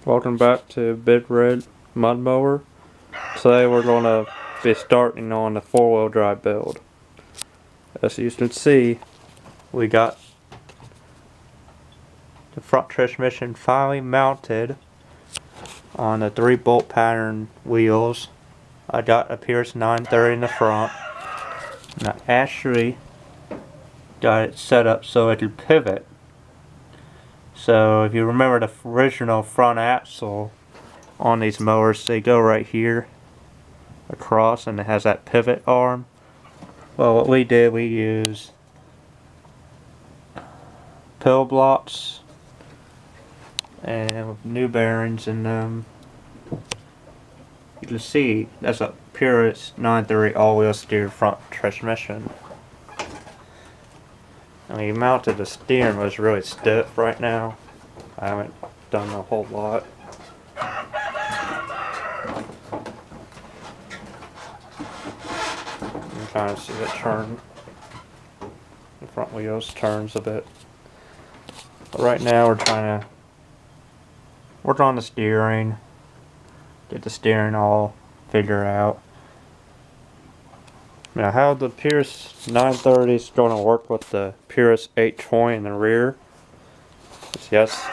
Welcome back to Big Red Mud Mower. Today we're going to be starting on the 4-wheel drive build. As you can see, we got the front transmission finally mounted on the 3-bolt pattern wheels. I got a Pierce 930 in the front, and I actually got it set up so it could pivot. So if you remember the original front axle on these mowers, they go right here across and it has that pivot arm. Well, what we did, we used pill blocks and new bearings in them. You can see that's a Pierce 930 all-wheel steer front transmission. I mean, mounted the steering was really stiff right now. I haven't done a whole lot. You can kind of see it turn. The front wheels turns a bit. But right now we're trying to work on the steering. Get the steering all figured out. Now, how the Pierce 930 is going to work with the Pierce 820 in the rear is, yes,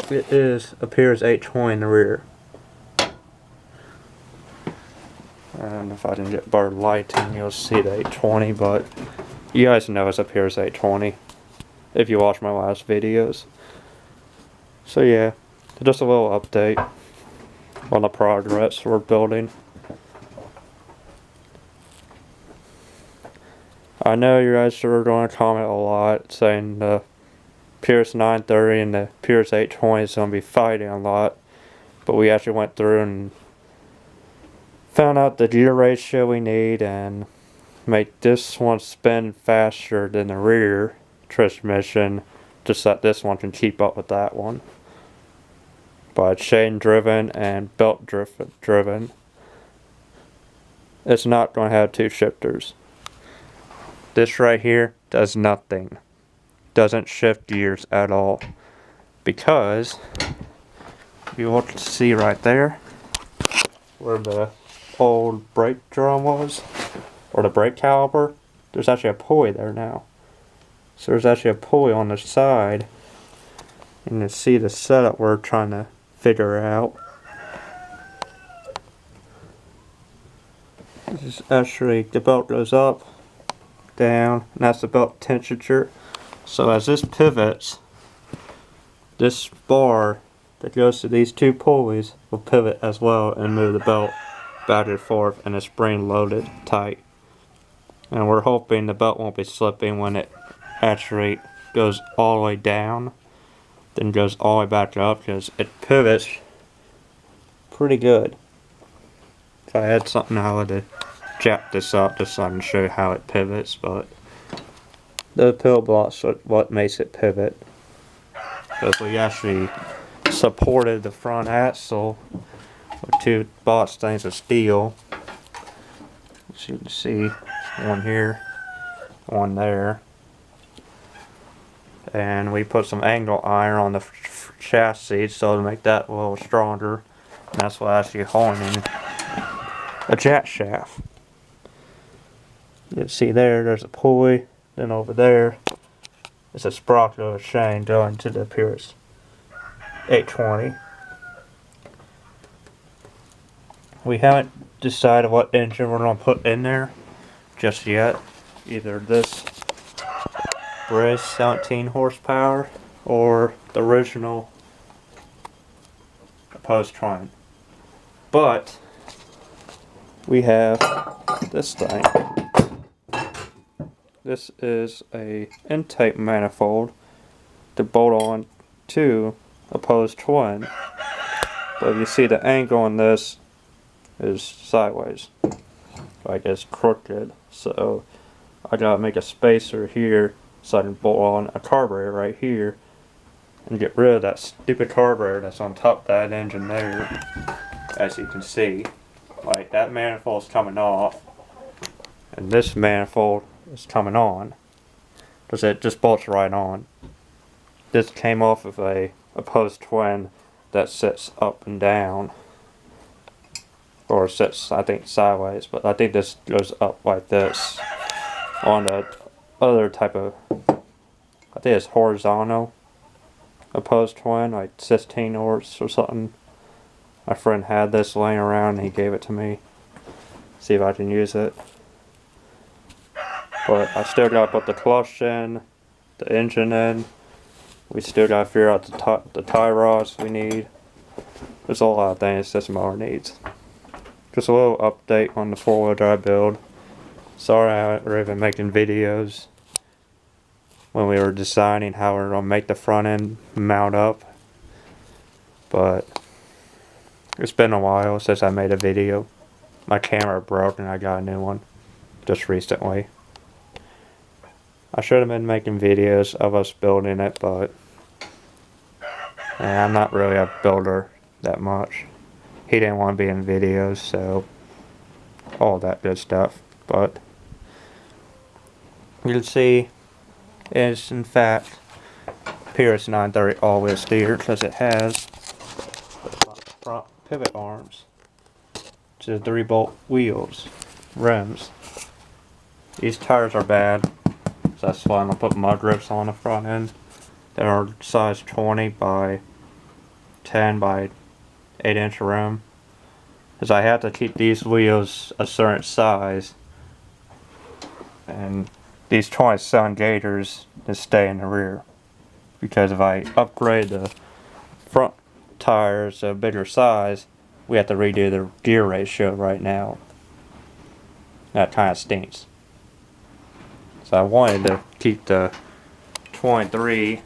it is a Pierce 820 in the rear. And if I can get better lighting, you'll see the 820, but you guys know it's a Pierce 820 if you watch my last videos. So yeah, just a little update on the progress we're building. I know you guys are going to comment a lot saying the Pierce 930 and the Pierce 820 is going to be fighting a lot, but we actually went through and found out the gear ratio we need and make this one spin faster than the rear transmission, just that this one can keep up with that one. By chain driven and belt driven. It's not going to have 2 shifters. This right here does nothing. Doesn't shift gears at all. Because if you want to see right there where the old brake drum was, or the brake caliper, there's actually a pulley there now. So there's actually a pulley on the side. And you see the setup we're trying to figure out. This is actually, the belt goes up, down, and that's the belt temperature. So as this pivots, this bar that goes to these 2 pulleys will pivot as well and move the belt back and forth, and it's spring loaded tight. And we're hoping the belt won't be slipping when it actually goes all the way down, then goes all the way back up, because it pivots pretty good. If I had something, I would have jacked this up just so I can show you how it pivots, but the pill blocks are what makes it pivot. Because we actually supported the front axle with 2 box things of steel. As you can see, one here, one there. And we put some angle iron on the chassis so to make that a little stronger. And that's what actually holding in a jack shaft. You can see there's a pulley. Then over there is a sprocket of a chain going to the Pierce 820. We haven't decided what engine we're going to put in there just yet. Either this British 17 horsepower or the original opposed twin. But we have this thing. This is a intake manifold to bolt on to opposed twin. But you see the angle on this is sideways, like it's crooked. So I gotta make a spacer here so I can bolt on a carburetor right here and get rid of that stupid carburetor that's on top of that engine there. As you can see, like that manifold is coming off and this manifold is coming on because it just bolts right on. This came off of a opposed twin that sits up and down. Or sits, I think, sideways, but I think this goes up like this. On the other type of, I think it's horizontal opposed twin, like 16 orts or something. My friend had this laying around and he gave it to me. See if I can use it. But I still gotta put the clutch in, the engine in. We still gotta figure out the tie rods we need. There's a lot of things this mower needs. Just a little update on the 4-wheel drive build. Sorry I were even making videos when we were deciding how we were going to make the front end mount up. But it's been a while since I made a video. My camera broke and I got a new one just recently. I should have been making videos of us building it, but I'm not really a builder that much. He didn't want to be in videos, so all that good stuff. But you can see it's in fact Pierce 930 all-wheel steer because it has the front pivot arms to 3-bolt wheels, rims. These tires are bad, so that's why I'm gonna put mud grips on the front end. They are size 20 by 10 by 8-inch rim, because I have to keep these wheels a certain size, and these 27 gators to stay in the rear, because if I upgrade the front tires to a bigger size, we have to redo the gear ratio right now. That kind of stinks. So I wanted to keep the 23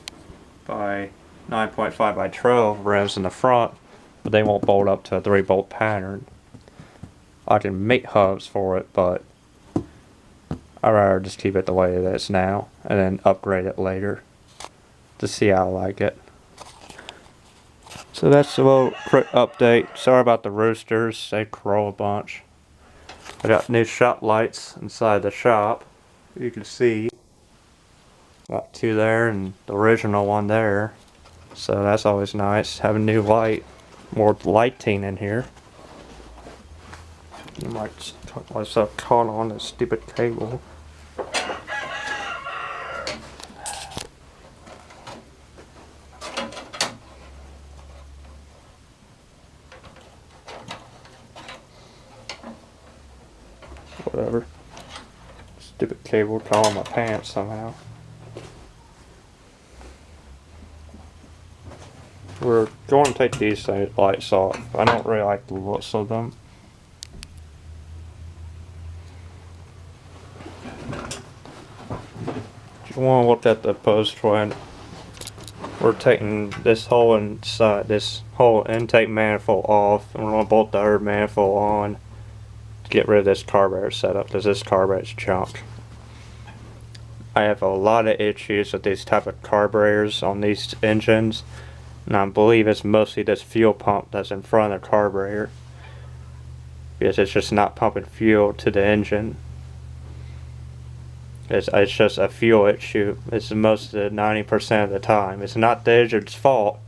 by 9.5 by 12 rims in the front, but they won't bolt up to a 3-bolt pattern. I can make hubs for it, but I'd rather just keep it the way it is now and then upgrade it later to see how I like it. So that's a little quick update. Sorry about the roosters, they crow a bunch. I got new shop lights inside the shop. You can see got 2 there and the original one there. So that's always nice. Have a new light, more lighting in here. You might cut myself caught on this stupid cable. Whatever. Stupid cable caught on my pants somehow. We're going to take these lights off. I don't really like the looks of them. If you want to look at the post twin, we're taking this whole inside, this whole intake manifold off, and we're going to bolt the other manifold on to get rid of this carburetor setup, because this carburetor is junk. I have a lot of issues with these type of carburetors on these engines, and I believe it's mostly this fuel pump that's in front of the carburetor, because it's just not pumping fuel to the engine. It's just a fuel issue. It's most of the 90% of the time. It's not the engine's fault.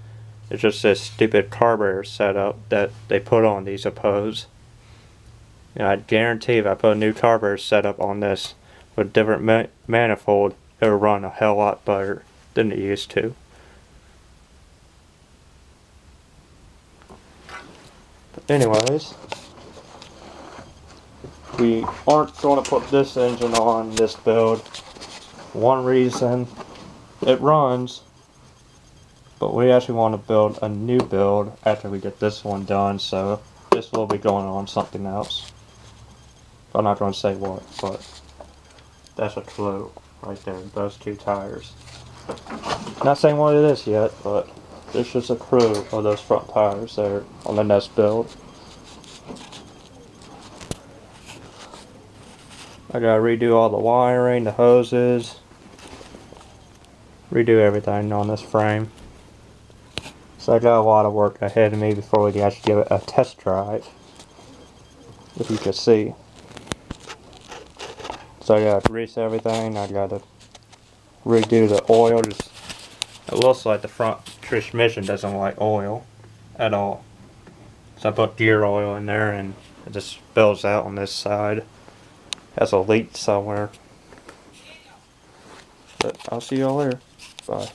It's just this stupid carburetor setup that they put on these opposed. And I guarantee if I put a new carburetor setup on this with different manifold, it will run a hell lot better than it used to. But anyways, we aren't going to put this engine on this build. One reason, it runs, but we actually want to build a new build after we get this one done, so this will be going on something else. I'm not going to say what, but that's a clue right there, those 2 tires. Not saying what it is yet, but there's just a clue of those front tires there on the next build. I gotta redo all the wiring, the hoses, redo everything on this frame. So I got a lot of work ahead of me before we can actually give it a test drive, if you could see. So I gotta grease everything, I gotta redo the oil. It looks like the front transmission doesn't like oil at all. So I put gear oil in there and it just spills out on this side. Has a leak somewhere. But I'll see y'all later. Bye.